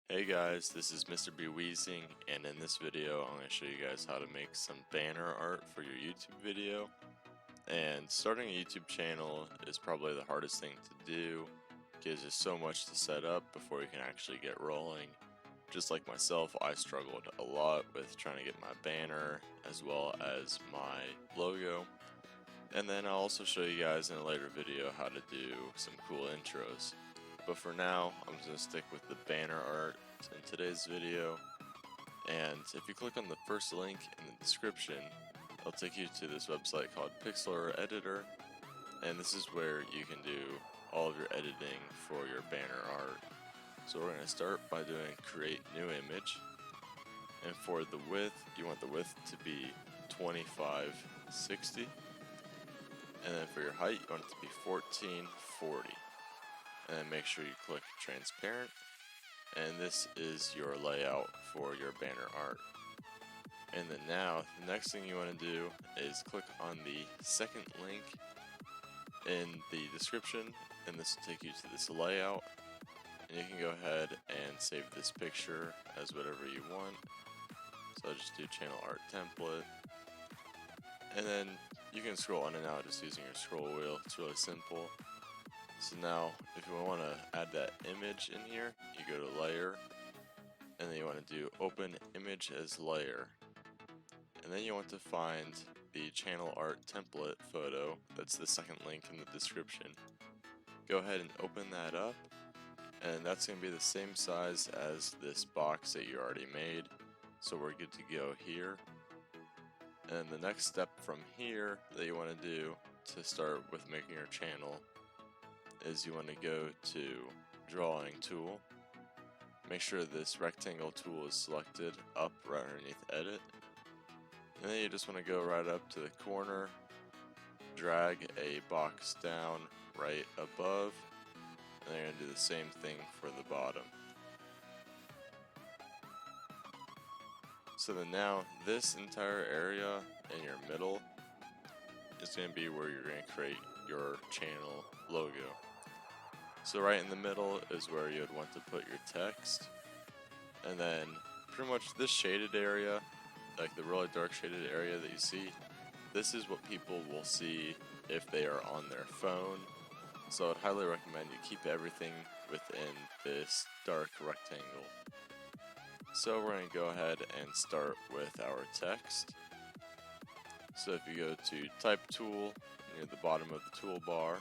Hey guys, this is Mr. B Weezing, and in this video I'm going to show you guys how to make some banner art for your YouTube video. And starting a YouTube channel is probably the hardest thing to do, because there's so much to set up before you can actually get rolling. Just like myself, I struggled a lot with trying to get my banner as well as my logo. And then I'll also show you guys in a later video how to do some cool intros. But for now, I'm just going to stick with the banner art in today's video. And if you click on the first link in the description, it'll take you to this website called Pixlr Editor. And this is where you can do all of your editing for your banner art. So we're going to start by doing create new image. And for the width, you want the width to be 2560. And then for your height, you want it to be 1440. And then make sure you click transparent, and this is your layout for your banner art. And then now the next thing you want to do is click on the second link in the description, and this will take you to this layout, and you can go ahead and save this picture as whatever you want. So I'll just do channel art template, and then you can scroll in and out just using your scroll wheel. It's really simple. So now, if you want to add that image in here, you go to layer, and then you want to do open image as layer. And then you want to find the channel art template photo, that's the second link in the description. Go ahead and open that up, and that's going to be the same size as this box that you already made. So we're good to go here. And the next step from here that you want to do to start with making your channel is you want to go to drawing tool, make sure this rectangle tool is selected up right underneath edit, and then you just want to go right up to the corner, drag a box down right above, and then you're going to do the same thing for the bottom. So then now this entire area in your middle is going to be where you're going to create your channel logo. So right in the middle is where you would want to put your text, and then pretty much this shaded area, like the really dark shaded area that you see, this is what people will see if they are on their phone. So I'd highly recommend you keep everything within this dark rectangle. So we're going to go ahead and start with our text. So if you go to type tool near the bottom of the toolbar,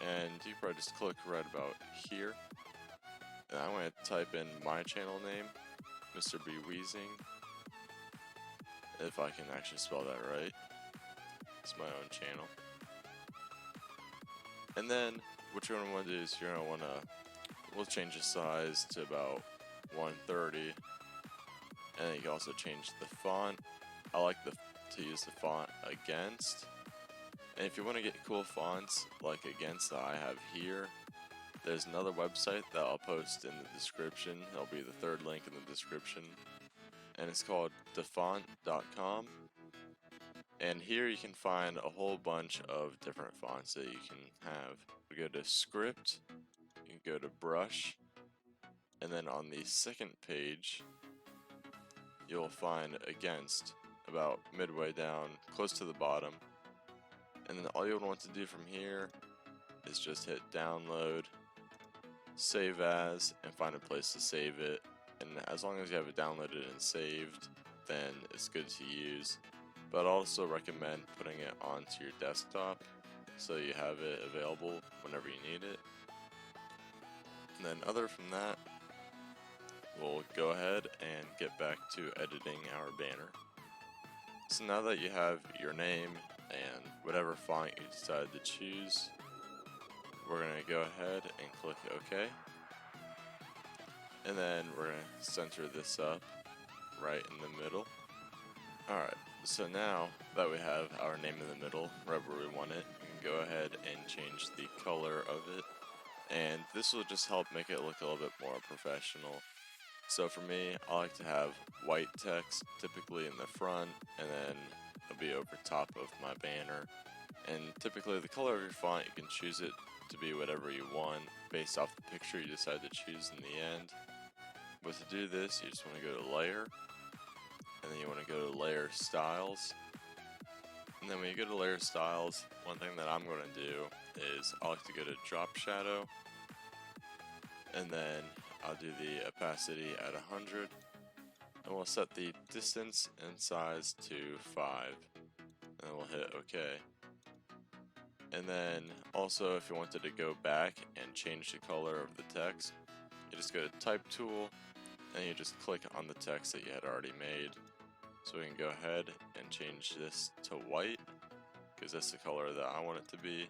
and you probably just click right about here, and I'm going to type in my channel name, Mr. B Weezing, if I can actually spell that right. It's my own channel. And then what you're going to want to do is you're going to want to, we'll change the size to about 130, and then you can also change the font. I like to use the font Against. And if you want to get cool fonts like Against that I have here, there's another website that I'll post in the description. It'll be the third link in the description. And it's called dafont.com. And here you can find a whole bunch of different fonts that you can have. We go to script, you can go to brush, and then on the second page, you'll find Against about midway down, close to the bottom. And then all you'll want to do from here is just hit download, save as, and find a place to save it. And as long as you have it downloaded and saved, then it's good to use. But I'd also recommend putting it onto your desktop so you have it available whenever you need it. And then other from that, we'll go ahead and get back to editing our banner. So now that you have your name and whatever font you decide to choose, we're going to go ahead and click OK. And then we're going to center this up right in the middle. Alright, so now that we have our name in the middle, right where we want it, we can go ahead and change the color of it. And this will just help make it look a little bit more professional. So for me, I like to have white text typically in the front, and then it'll be over top of my banner. And typically the color of your font, you can choose it to be whatever you want based off the picture you decide to choose in the end. But to do this, you just want to go to Layer, and then you want to go to Layer Styles. And then when you go to Layer Styles, one thing that I'm going to do is I like to go to Drop Shadow, and then I'll do the opacity at 100, and we'll set the distance and size to 5, and then we'll hit OK. And then also, if you wanted to go back and change the color of the text, you just go to Type Tool, and you just click on the text that you had already made. So we can go ahead and change this to white, because that's the color that I want it to be.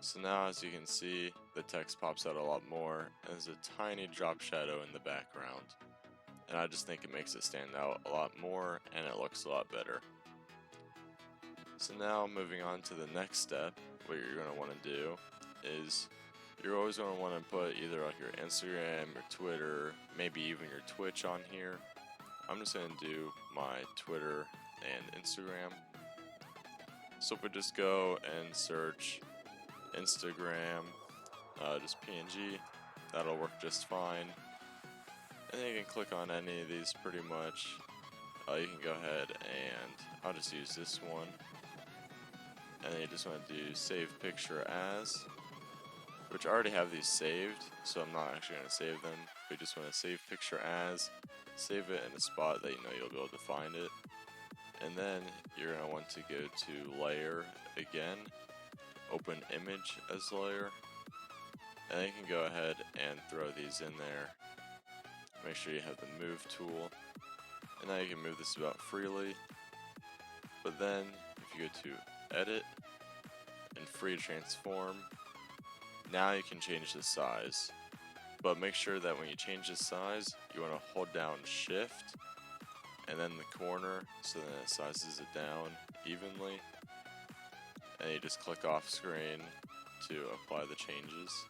So now, as you can see, the text pops out a lot more, and there's a tiny drop shadow in the background. And I just think it makes it stand out a lot more, and it looks a lot better. So now, moving on to the next step, what you're going to want to do is you're always going to want to put either like your Instagram, your Twitter, maybe even your Twitch on here. I'm just going to do my Twitter and Instagram. So if we just go and search Instagram, just PNG, that'll work just fine. And then you can click on any of these pretty much. You can go ahead and I'll just use this one. And then you just want to do Save Picture As, which I already have these saved, so I'm not actually going to save them. We just want to Save Picture As, save it in a spot that you know you'll be able to find it. And then you're going to want to go to Layer again, open Image as Layer, and then you can go ahead and throw these in there. Make sure you have the Move tool, and now you can move this about freely. But then if you go to Edit and Free Transform, now you can change the size. But make sure that when you change the size, you want to hold down Shift and then the corner, so then it sizes it down evenly. And you just click off screen to apply the changes.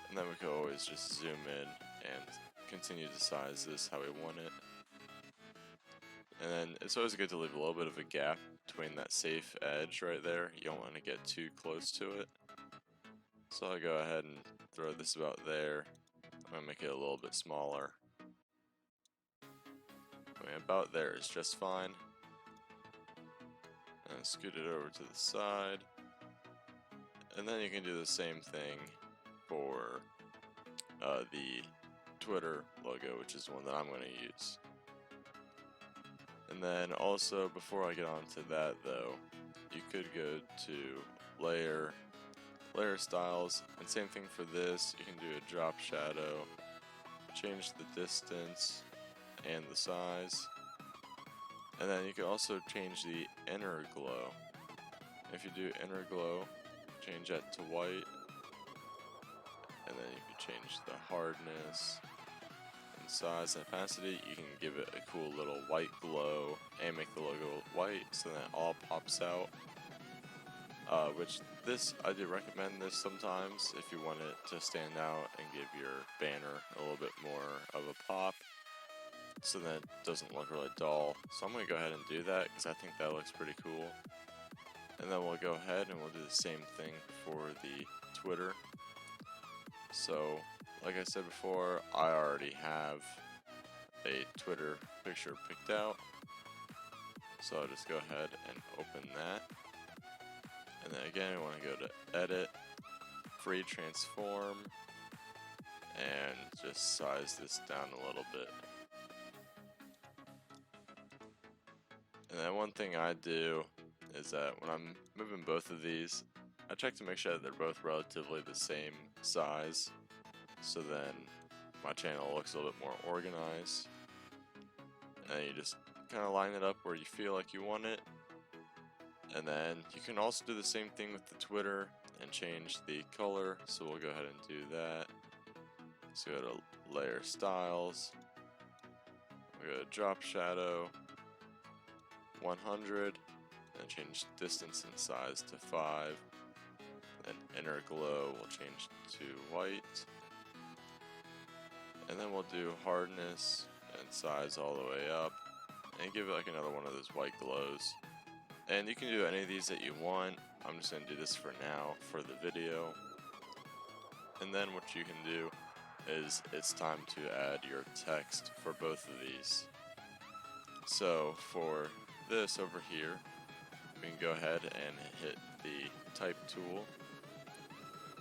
And then we can always just zoom in and continue to size this how we want it. And then it's always good to leave a little bit of a gap between that safe edge right there. You don't want to get too close to it. So I'll go ahead and throw this about there. I'm going to make it a little bit smaller. I mean, about there is just fine. And scoot it over to the side. And then you can do the same thing for the Twitter logo, which is one that I'm going to use. And then also, before I get on to that though, you could go to Layer Styles, and same thing for this. You can do a drop shadow, change the distance and the size, and then you can also change the inner glow. If you do inner glow, change that to white, and then you can change the hardness and size and opacity. You can give it a cool little white glow and make the logo white so that it all pops out. Which this, I do recommend this sometimes if you want it to stand out and give your banner a little bit more of a pop, so that it doesn't look really dull. So I'm going to go ahead and do that because I think that looks pretty cool. And then we'll go ahead and we'll do the same thing for the Twitter. So, like I said before, I already have a Twitter picture picked out. So I'll just go ahead and open that. And then again, we want to go to Edit, Free Transform, and just size this down a little bit. And then one thing I do is that when I'm moving both of these, I check to make sure that they're both relatively the same size, so then my channel looks a little bit more organized. And you just kind of line it up where you feel like you want it. And then you can also do the same thing with the Twitter and change the color, so we'll go ahead and do that. So go to Layer Styles, we'll go to Drop Shadow, 100, and change distance and size to 5. Then Inner Glow will change to white. And then we'll do hardness and size all the way up, and give it like another one of those white glows. And you can do any of these that you want. I'm just going to do this for now for the video. And then what you can do is it's time to add your text for both of these. So for this over here, we can go ahead and hit the type tool,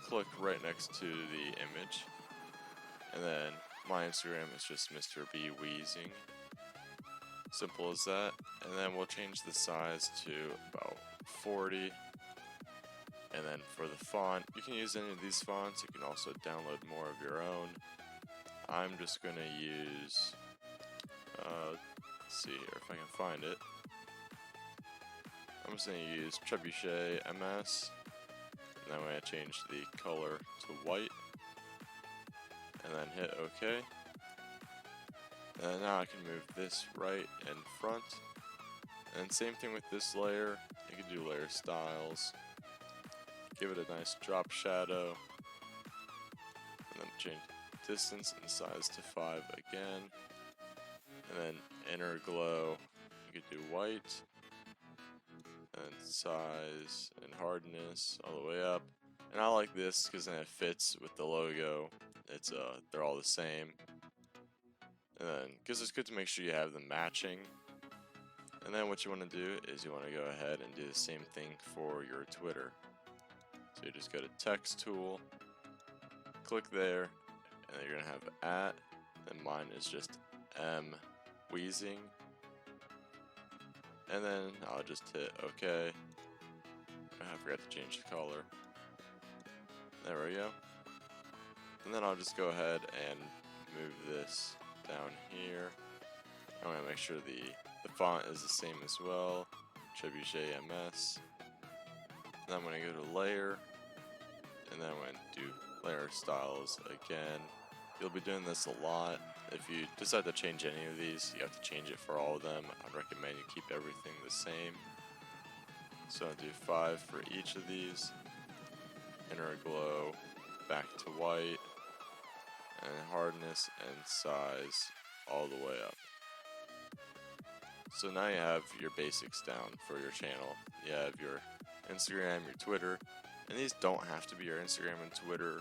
click right next to the image, and then my Instagram is just Mr. B Wheezing. Simple as that. And then we'll change the size to about 40. And then for the font, you can use any of these fonts. You can also download more of your own. I'm just going to use, let's see here if I can find it. I'm just going to use Trebuchet MS. And then I'm going to change the color to white. And then hit OK. And now I can move this right in front. And same thing with this layer. You can do layer styles. Give it a nice drop shadow. And then change distance and size to 5 again. And then inner glow, you could do white. And size and hardness all the way up. And I like this because then it fits with the logo. It's they're all the same. And then, because it's good to make sure you have them matching. And then what you want to do is you want to go ahead and do the same thing for your Twitter. So you just go to text tool, click there, and then you're going to have @ and mine is just M Wheezing. And then I'll just hit OK. I forgot to change the color. There we go. And then I'll just go ahead and move this down here. I'm going to make sure the font is the same as well. Trebuchet MS. Then I'm going to go to layer. And then I'm going to do layer styles again. You'll be doing this a lot. If you decide to change any of these, you have to change it for all of them. I'd recommend you keep everything the same. So I'll do 5 for each of these. Inner glow, back to white, and hardness and size all the way up. So now you have your basics down for your channel. You have your Instagram, your Twitter, and these don't have to be your Instagram and Twitter.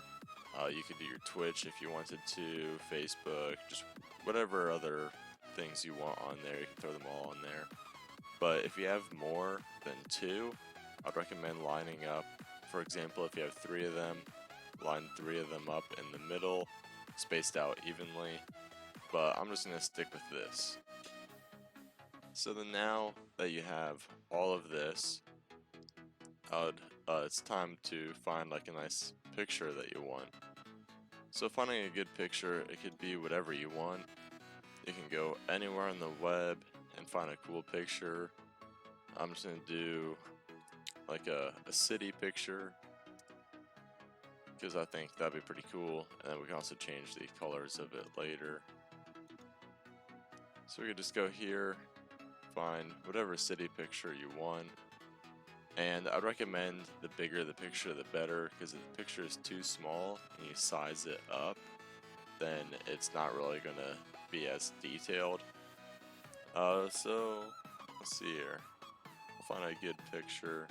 You could do your Twitch if you wanted to, Facebook, just whatever other things you want on there, you can throw them all on there. But if you have more than 2, I'd recommend lining up. For example, if you have 3 of them, line 3 of them up in the middle, spaced out evenly. But I'm just going to stick with this. So then now that you have all of this, it's time to find like a nice picture that you want. So finding a good picture, it could be whatever you want. You can go anywhere on the web and find a cool picture. I'm just going to do like a city picture because I think that'd be pretty cool, and then we can also change the colors of it later. So we could just go here, find whatever city picture you want, and I'd recommend the bigger the picture the better, because if the picture is too small and you size it up, then it's not really going to be as detailed. So let's see here, we'll find a good picture.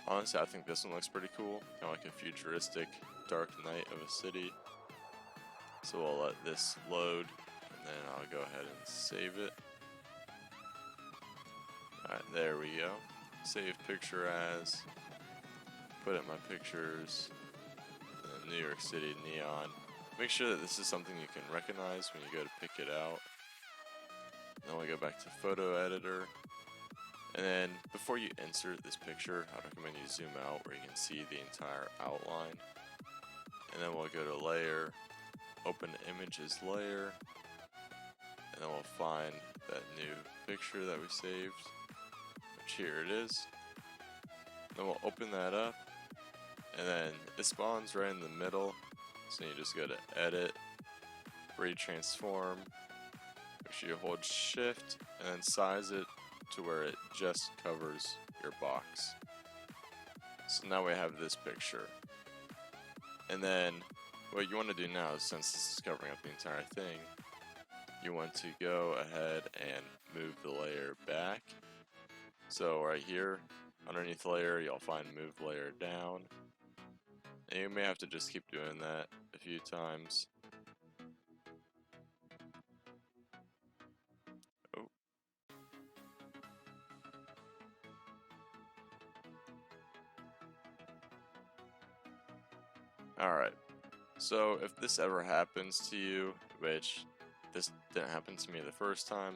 Honestly, I think this one looks pretty cool, kind of like a futuristic dark night of a city. So we'll let this load, and then I'll go ahead and save it. Alright, there we go. Save picture as, put in my pictures, and New York City neon. Make sure that this is something you can recognize when you go to pick it out. Then we go back to photo editor. And then before you insert this picture, I'd recommend you zoom out where you can see the entire outline. And then we'll go to layer, open images layer, and then we'll find that new picture that we saved, which here it is. Then we'll open that up, and then it spawns right in the middle. So you just go to edit, retransform, make sure you hold shift, and then size it to where it just covers your box. So now we have this picture. And then what you want to do now is, since this is covering up the entire thing, you want to go ahead and move the layer back So right here, underneath layer, you'll find move layer down. And you may have to just keep doing that a few times. Oh. Alright, so if this ever happens to you, which this didn't happen to me the first time,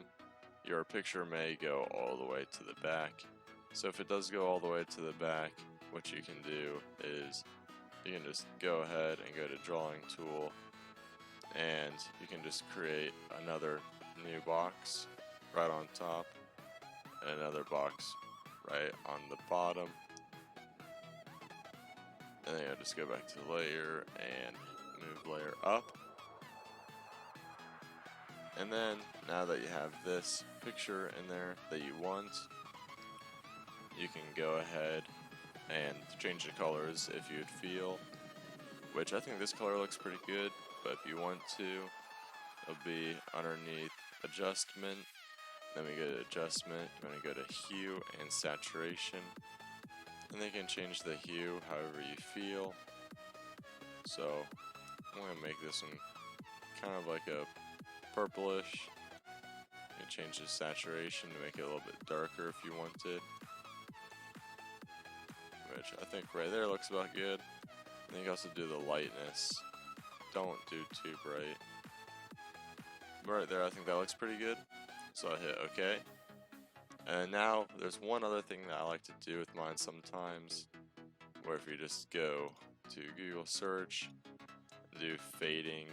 your picture may go all the way to the back. So if it does go all the way to the back, what you can do is you can just go ahead and go to drawing tool, and you can just create another new box right on top and another box right on the bottom. And then you'll just go back to layer and move layer up. And then now that you have this picture in there that you want, you can go ahead and change the colors if you'd feel, which I think this color looks pretty good, but if you want to, it'll be underneath adjustment. Then we go to adjustment, you want to go to hue and saturation, and they can change the hue however you feel. So I'm going to make this one kind of like a purplish. You can change the saturation to make it a little bit darker if you wanted, which I think right there looks about good. And you can also do the lightness. Don't do too bright. But right there, I think that looks pretty good. So I hit OK. And now there's one other thing that I like to do with mine sometimes, where if you just go to Google search, do fading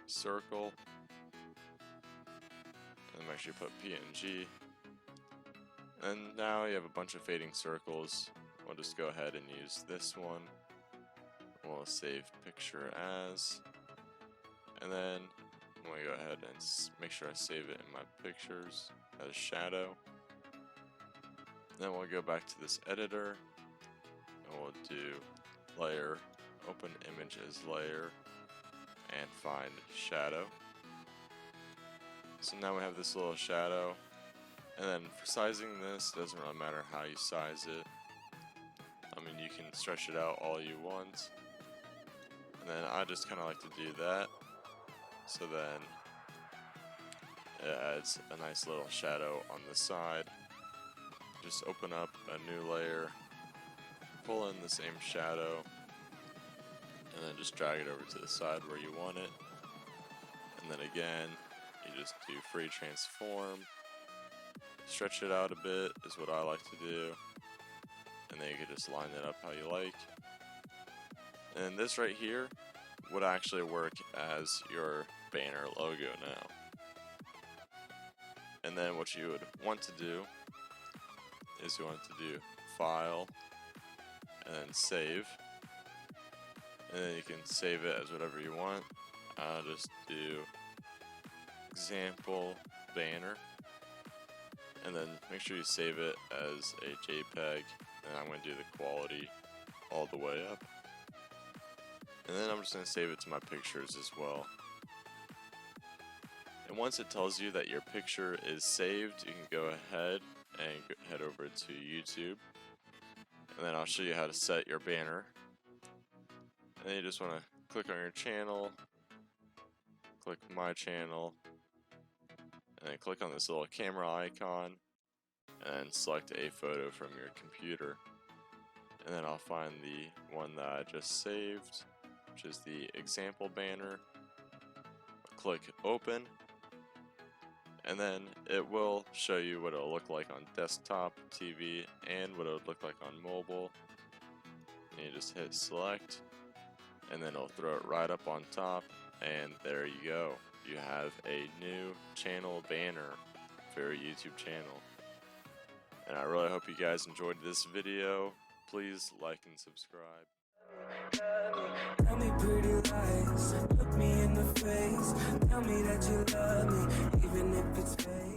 circle, and make sure you put PNG. And now you have a bunch of fading circles. We'll just go ahead and use this one. We'll save picture as, and then I'm going to go ahead and make sure I save it in my pictures as shadow. Then we'll go back to this editor, and we'll do layer, open image as layer, and find shadow. So now we have this little shadow, and then for sizing this, it doesn't really matter how you size it. I mean, you can stretch it out all you want, and then I just kind of like to do that, so then it adds a nice little shadow on the side. Just open up a new layer, pull in the same shadow, and then just drag it over to the side where you want it. And then again, you just do free transform, stretch it out a bit is what I like to do, and then you can just line it up how you like. And this right here would actually work as your banner logo now. And then what you would want to do is you want to do file and then save, and then you can save it as whatever you want. I'll just do example banner, and then make sure you save it as a JPEG, and I'm going to do the quality all the way up, and then I'm just going to save it to my pictures as well. And once it tells you that your picture is saved, you can go ahead and head over to YouTube, and then I'll show you how to set your banner. And then you just want to click on your channel, click my channel, and then click on this little camera icon, and select a photo from your computer. And then I'll find the one that I just saved, which is the example banner. Click open, and then it will show you what it'll look like on desktop, TV, and what it would look like on mobile. And you just hit select, and then it'll throw it right up on top, and there you go. You have a new channel banner for your YouTube channel. And I really hope you guys enjoyed this video. Please like and subscribe. Tell me pretty lies, look me in the face, tell me that you love me, even if it's fake.